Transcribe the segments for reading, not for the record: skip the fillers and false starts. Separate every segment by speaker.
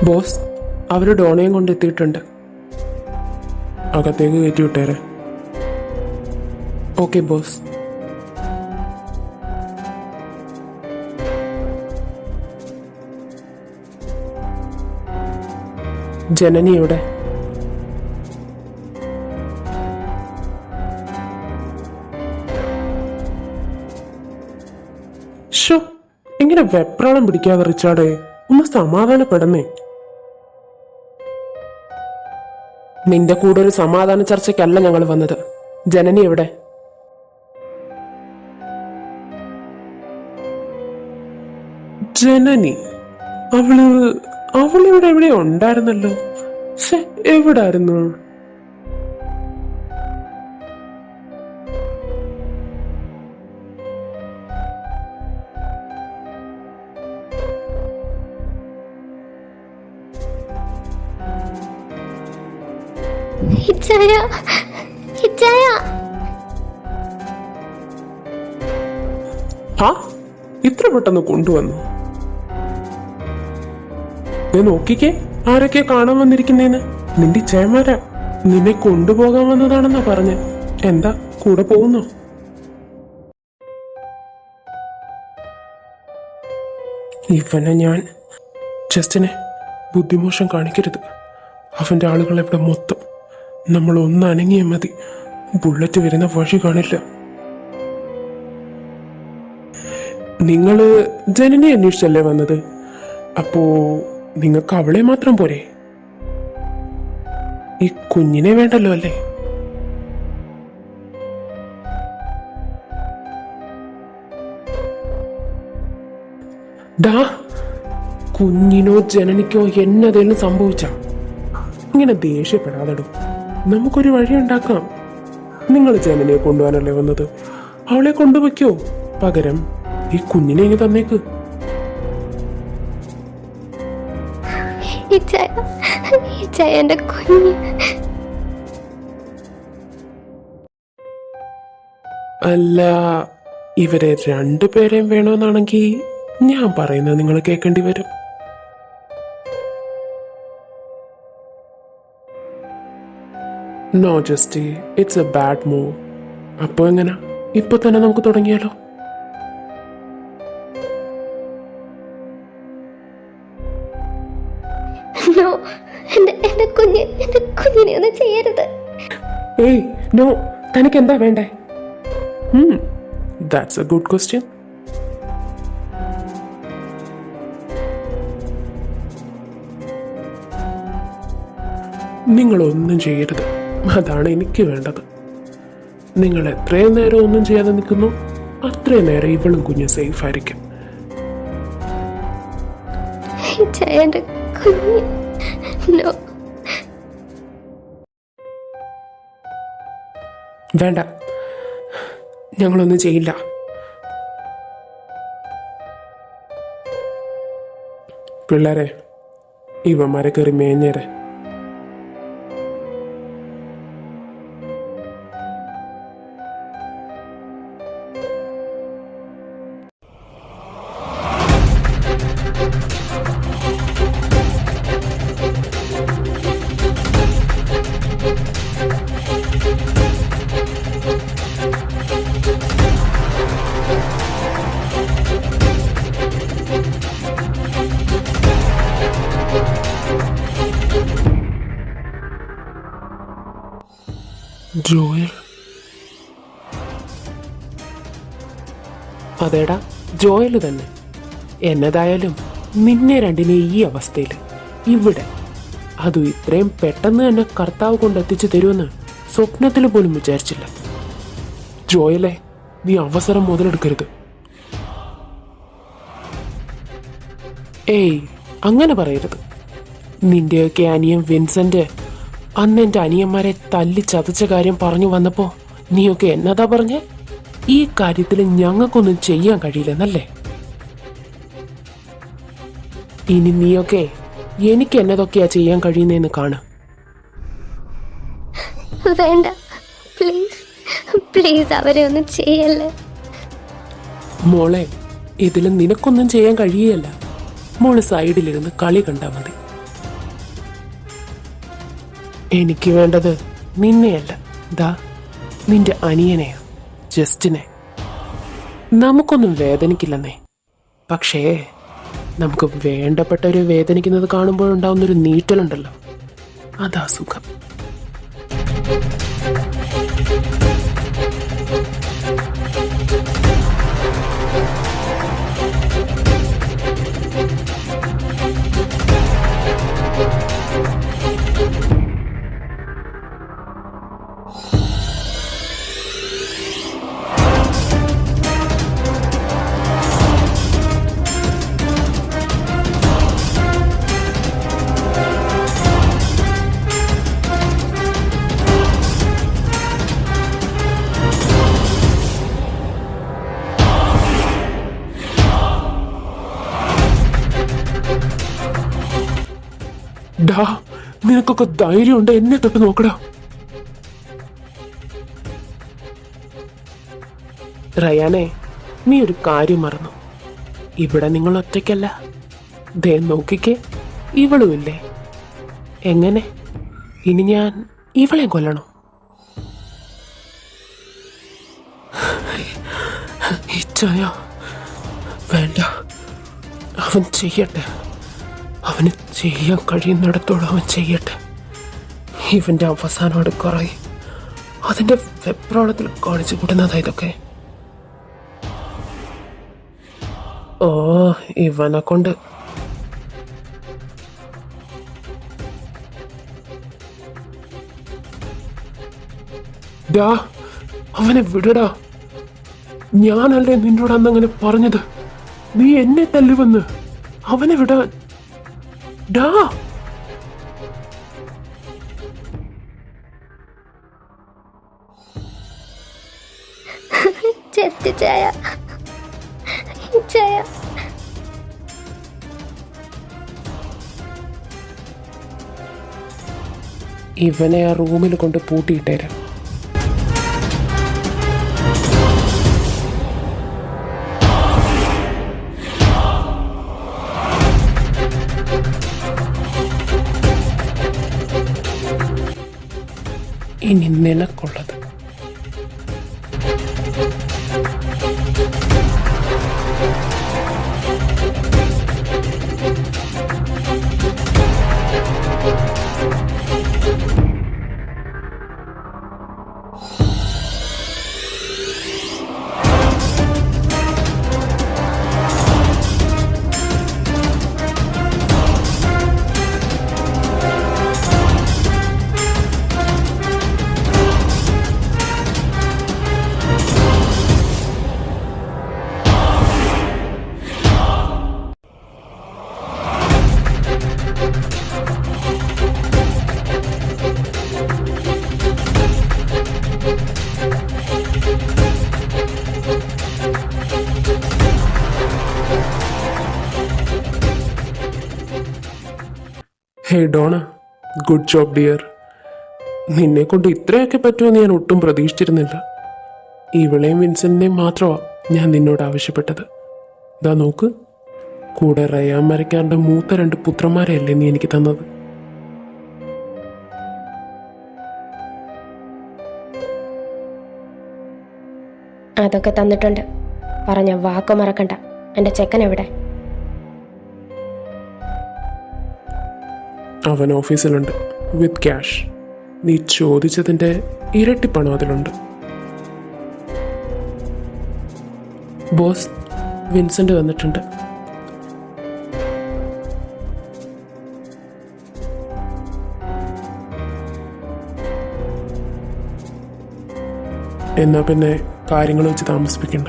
Speaker 1: Boss, അവര് ഡോണയും കൊണ്ടെത്തിയിട്ടുണ്ട്. അകത്തേക്ക് കയറ്റി വിട്ടേരെ. Okay boss. ജനനി എവിടെ? ഷോ, ഇങ്ങനെ വെപ്രാളം പിടിക്കാതെ റിച്ചാർഡേ, ഒന്ന് സമാധാനപ്പെടുന്നേ. നിന്റെ കൂടെ ഒരു സമാധാന ചർച്ചയ്ക്കല്ല ഞങ്ങൾ വന്നത്. ജനനി എവിടെ? ജനനി? അവളിവിടെ എവിടെ ഉണ്ടായിരുന്നല്ലോ. എവിടായിരുന്നു? ഇത്ര പെട്ടെന്ന് കൊണ്ടുവന്നു? നീ നോക്കിക്കേ, ആരൊക്കെ കാണാൻ വന്നിരിക്കുന്നേന്ന്. നിന്റെ ചേമാര നിന്നെ കൊണ്ടുപോകാൻ വന്നതാണെന്നാ പറഞ്ഞ. എന്താ, കൂടെ പോകുന്നോ? ഇവനെ ഞാൻ ജസ്റ്റിനെ ബുദ്ധിമോശം കാണിക്കരുത്. അവന്റെ ആളുകളെ ഇവിടെ മൊത്തം നമ്മൾ ഒന്ന് അനങ്ങിയ മതി. ബുള്ളറ്റ് വരുന്ന വഴി കാണില്ല. നിങ്ങള് ജനനെ അന്വേഷിച്ചല്ലേ വന്നത്? അപ്പോ നിങ്ങൾക്ക് അവളെ മാത്രം പോരെ? ഈ കുഞ്ഞിനെ വേണ്ടല്ലോ അല്ലേ? ഡാ, കുഞ്ഞിനോ ജനനിക്കോ എന്നതേലും സംഭവിച്ച ഇങ്ങനെ ദേഷ്യപ്പെടാതെടും. നമുക്കൊരു വഴി ഉണ്ടാക്കാം. നിങ്ങൾ ജനനെ കൊണ്ടുപോകാനല്ലേ വന്നത്? അവളെ കൊണ്ടുവയ്ക്കോ. പകരം ഈ കുഞ്ഞിനെ ഇങ്ങ് തന്നേക്ക്. അല്ല, ഇവരെ രണ്ടുപേരെയും വേണമെന്നാണെങ്കിൽ ഞാൻ പറയുന്നത് നിങ്ങൾ കേൾക്കേണ്ടി വരും. നോ ജസ്റ്റി, ഇറ്റ്സ് എ ബാഡ് മൂവ്. അപ്പൊ എങ്ങനെ, ഇപ്പൊ തന്നെ നമുക്ക് തുടങ്ങിയാലോ?
Speaker 2: കുഞ്ഞിനെ ഒന്നും ചെയ്യരുത്.
Speaker 1: ഏയ് നോ, തനിക്ക് എന്താ വേണ്ടേ? That's A good question. നിങ്ങളൊന്നും ചെയ്യരുത്, അതാണ് എനിക്ക് വേണ്ടത്. നിങ്ങൾ എത്രയും നേരം ഒന്നും ചെയ്യാതെ നിൽക്കുന്നു, അത്രയും നേരം ഇവളും കുഞ്ഞ് സേഫ് ആയിരിക്കും. വേണ്ട, ഞങ്ങളൊന്നും ചെയ്യില്ല. പിള്ളേരെ, ഇവന്മാരെ കയറി മേഞ്ഞേരെ. ജോയൽ? അതേടാ, ജോയൽ തന്നെ. എന്നതായാലും നിന്നെ രണ്ടിനെ ഈ അവസ്ഥയിൽ ഇവിടെ, അതും ഇത്രയും പെട്ടെന്ന് തന്നെ കർത്താവ് കൊണ്ടെത്തിച്ചു തരുമെന്ന് സ്വപ്നത്തിൽ പോലും വിചാരിച്ചില്ല. ജോയലെ, നീ അവസരം മുതലെടുക്കരുത്. ഏയ്, അങ്ങനെ പറയരുത്. നിന്റെയൊക്കെ അനിയൻ വിൻസെന്റ് അന്ന് എൻ്റെ അനിയന്മാരെ തല്ലി ചതച്ച കാര്യം പറഞ്ഞു വന്നപ്പോ നീയൊക്കെ എന്നതാ പറഞ്ഞേ? ഈ കാര്യത്തിൽ ഞങ്ങൾക്കൊന്നും ചെയ്യാൻ കഴിയില്ലെന്നല്ലേ? ഇനി നീയൊക്കെ എനിക്ക് എന്നതൊക്കെയാ ചെയ്യാൻ കഴിയുന്നതെന്ന് കാണും.
Speaker 2: വേണ്ട, പ്ലീസ് പ്ലീസ് അവരെ ഒന്നും ചെയ്യല്ലേ.
Speaker 1: മോളെ, ഇതിൽ നിനക്കൊന്നും ചെയ്യാൻ കഴിയല്ല. മോള് സൈഡിലിരുന്ന് കളി കണ്ടാ മതി. എനിക്ക് വേണ്ടത് നിന്നെയല്ല, ദാ നിന്റെ അനിയനെയാ, ജസ്റ്റിനെ. നമുക്കൊന്നും വേദനിക്കില്ലെന്നേ, പക്ഷേ നമുക്ക് വേണ്ടപ്പെട്ടവര് വേദനിക്കുന്നത് കാണുമ്പോഴുണ്ടാവുന്നൊരു നീറ്റലുണ്ടല്ലോ, അതാ സുഖം. ഡാ, നിനക്കൊക്കെ ധൈര്യമുണ്ട് എന്നെ തൊട്ട് നോക്കടാ. റയാനെ, നീ ഒരു കാര്യം മറന്നു. ഇവിടെ നിങ്ങൾ ഒറ്റയ്ക്കല്ല. ദേ നോക്കിക്കേ, ഇവളും ഇല്ലേ? എങ്ങനെ ഇനി ഞാൻ ഇവളെ കൊല്ലണോ? ഇച്ഛായ വേണ്ട, അവൻ ചെയ്യട്ടെ. അവന് ചെയ്യാൻ കഴിയുന്നിടത്തോളം അവൻ ചെയ്യട്ടെ. ഇവന്റെ അവസാനം അടുക്കാറായി. അതിന്റെ വെപ്രാളത്തിൽ കാണിച്ചു കൂട്ടുന്നതാ ഇതൊക്കെ. ഓ, ഇവനെ കൊണ്ട് ഡാ, അവനെ വിടടാ. ഞാനല്ലേ നിന്നോട് അന്നങ്ങനെ പറഞ്ഞത്? നീ എന്നെ തല്ലുവെന്ന്. അവനെ വിടാൻ. ഡാ,
Speaker 2: ജസ്റ്റ് ചായ ചായ.
Speaker 1: ഇവനെ ആ റൂമിൽ കൊണ്ട് പൂട്ടിയിട്ടേരാ. ഇനി നിനക്കുള്ളത്. ഹേ ഡോണ, ഗുഡ് ജോബ് ഡിയർ. നിന്നെ കൊണ്ട് ഇത്രയൊക്കെ പറ്റുമെന്ന് ഞാൻ ഒട്ടും പ്രതീക്ഷിച്ചിരുന്നില്ല. ഇവളെയും വിൻസെന്റിനെയും മാത്രമാണ് ഞാൻ നിന്നോട് ആവശ്യപ്പെട്ടത്. ദാ നോക്ക്, കൂടെ റയാൻ മരക്കാരുടെ മൂത്ത 2 പുത്രന്മാരെയല്ലേ നീ എനിക്ക് തന്നത്?
Speaker 2: അതൊക്കെ തന്നിട്ടുണ്ട്. പറഞ്ഞ വാക്ക് മറക്കണ്ട. എൻ്റെ ചെക്കൻ എവിടെ?
Speaker 1: അവൻ ഓഫീസിലുണ്ട്, വിത്ത് ക്യാഷ്. നീ ചോദിച്ചതിൻ്റെ ഇരട്ടി പണം അതിലുണ്ട്. ബോസ്, വിൻസെന്റ് വന്നിട്ടുണ്ട്. എന്നാ പിന്നെ കാര്യങ്ങൾ വെച്ച് താമസിപ്പിക്കണ്ട.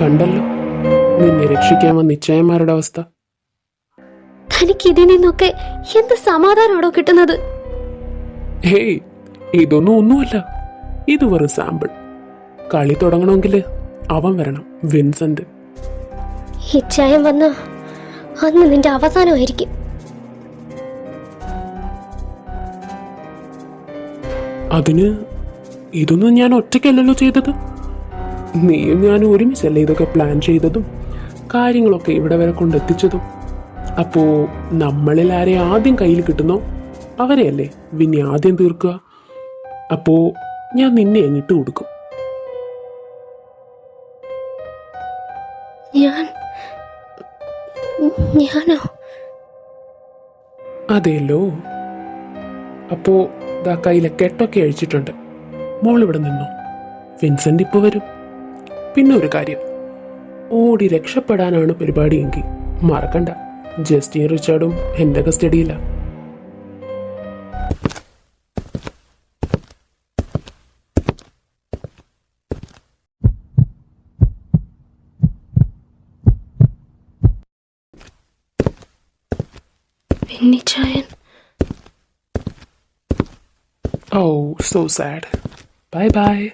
Speaker 1: കണ്ടല്ലോ നിന്നെ രക്ഷിക്കാൻ വന്ന നിശ്ചയന്മാരുടെ അവസ്ഥ.
Speaker 2: തനിക്ക് ഇതിൽ നിന്നൊക്കെ എന്ത് സമാധാനമാണോ കിട്ടുന്നത്?
Speaker 1: ഹേയ്, ഇതൊന്നും ഒന്നുമല്ല. ഇത് വെറും സാമ്പിൾ. കളി തുടങ്ങണമെങ്കിൽ അവൻ വരണം, വിൻസെന്റ്.
Speaker 2: ഇച്ഛായം വന്ന അന്ന് നിന്റെ അവസാനമായിരിക്കും.
Speaker 1: അതിന് ഇതൊന്നും ഞാൻ ഒറ്റയ്ക്കല്ലല്ലോ ചെയ്തത്. നീയും ഞാനും ഒരുമിച്ചല്ലേ ഇതൊക്കെ പ്ലാൻ ചെയ്തതും കാര്യങ്ങളൊക്കെ ഇവിടെ വരെ കൊണ്ടെത്തിച്ചതും. അപ്പോ നമ്മളിൽ ആരെ ആദ്യം കയ്യിൽ കിട്ടുന്നോ അവരെയല്ലേ വിന്നി ആദ്യം തീർക്കുക. അപ്പോ ഞാൻ നിന്നെ അങ്ങിട്ട് കൊടുക്കും.
Speaker 2: ഞാനോ?
Speaker 1: അതെയല്ലോ. അപ്പോ ദാ കയ്യിലെ കെട്ടൊക്കെ അഴിച്ചിട്ടുണ്ട്. മോൾ ഇവിടെ നിന്നോ, വിൻസെന്റ് ഇപ്പൊ വരും. പിന്നെ ഒരു കാര്യം, ഓടി രക്ഷപ്പെടാനാണ് പരിപാടിയെങ്കിൽ മറക്കണ്ട, ജസ്റ്റിൻ റിച്ചാർഡും എന്റെ കസ്റ്റഡിയില്ല. Oh, so sad. Bye bye.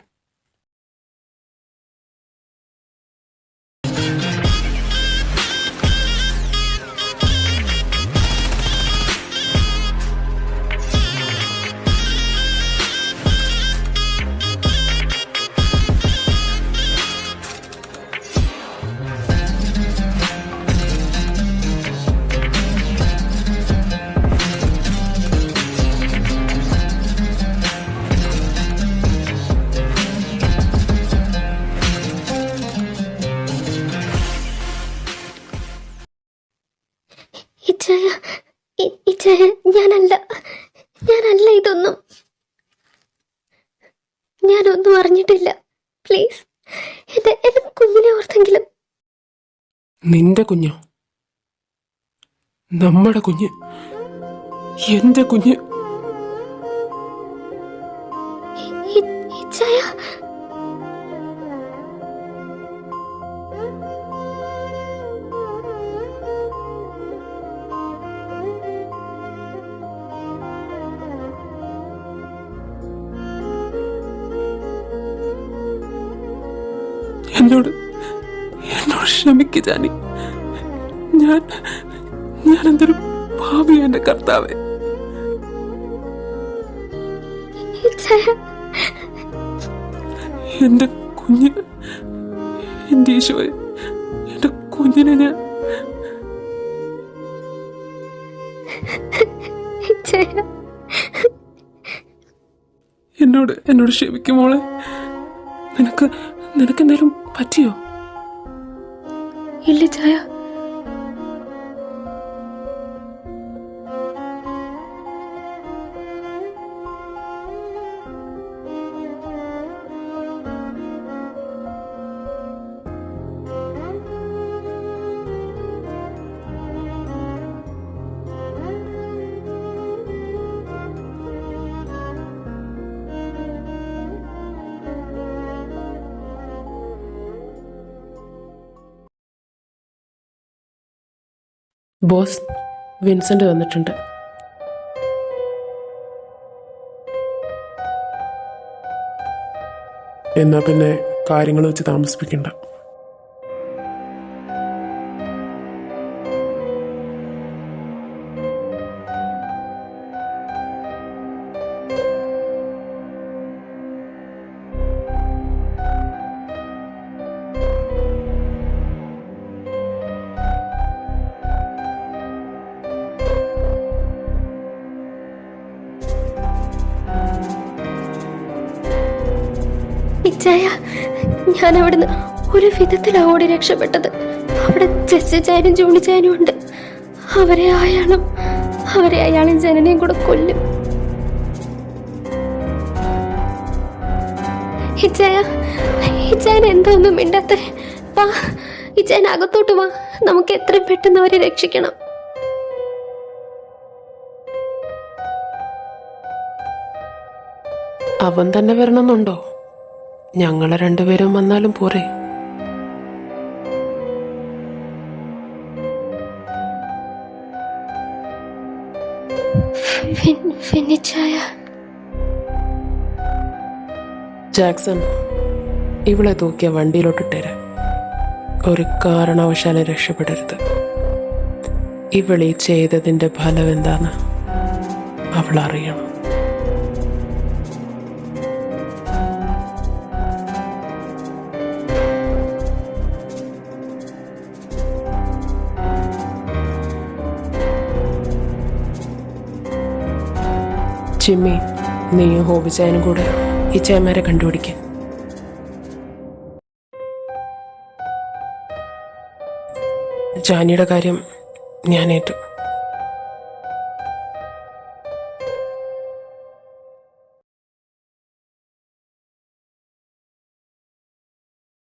Speaker 2: ഞാനല്ല ഇതൊന്നും. ഞാനൊന്നും അറിഞ്ഞിട്ടില്ല. പ്ലീസ്, എന്റെ കുഞ്ഞിനെ ഓർത്തെങ്കിലും.
Speaker 1: നിന്റെ കുഞ്ഞോ? നമ്മുടെ കുഞ്ഞ്, എന്റെ കുഞ്ഞ്.
Speaker 2: ഇച്ഛായ,
Speaker 1: എന്നോട് ക്ഷമിക്ക് ജാനി. ഞാൻ എന്തൊരു ഭാവിയാ എന്റെ കർത്താവേ. എന്റെ കുഞ്ഞ്, എന്റെ ഈശോയെ, എന്റെ കുഞ്ഞിനെ ഞാൻ. എന്നോട് ക്ഷമിക്കും മോളെ. നിനക്ക് എന്തെങ്കിലും പറ്റിയോ?
Speaker 2: ഇല്ല ചായ.
Speaker 1: ബോസ്, വിൻസെന്റ് വന്നിട്ടുണ്ട്. എന്നാ പിന്നെ കാര്യങ്ങൾ വെച്ച് താമസിപ്പിക്കണ്ട.
Speaker 2: ഇച്ചായ, ഞാൻ അവിടുന്ന് ഒരു വിധത്തിലാണ് ഓടി രക്ഷപ്പെട്ടത്. അവിടെ ജെസ്സി ചായനും ജോണി ചായനും ഉണ്ട്. അവരെ അയാളും ജനനെയും കൂടെ കൊല്ലും. ഇച്ചായൻ എന്താ ഒന്നും മിണ്ടാത്ത? വാ ഇച്ചായൻ, അകത്തോട്ട് വാ. നമുക്ക് എത്രയും പെട്ടെന്ന് അവരെ രക്ഷിക്കണം.
Speaker 1: അവൻ തന്നെ വരണമെന്നുണ്ടോ? ഞങ്ങളെ രണ്ടുപേരും വന്നാലും പോരെ? ജാക്സൺ, ഇവളെ തൂക്കിയ വണ്ടിയിലോട്ടിട്ടേരെ. ഒരു കാരണവശാലും രക്ഷപ്പെടരുത്. ഇവളീ ചെയ്തതിന്റെ ഫലം എന്താന്ന് അവൾ അറിയണം. ജിമ്മി, നീയും ഹോബിച്ചായനും കൂടെ ഈ ചേമാരെ കണ്ടുപിടിക്കാൻ. ജാനിയുടെ കാര്യം ഞാൻ ഏറ്റു.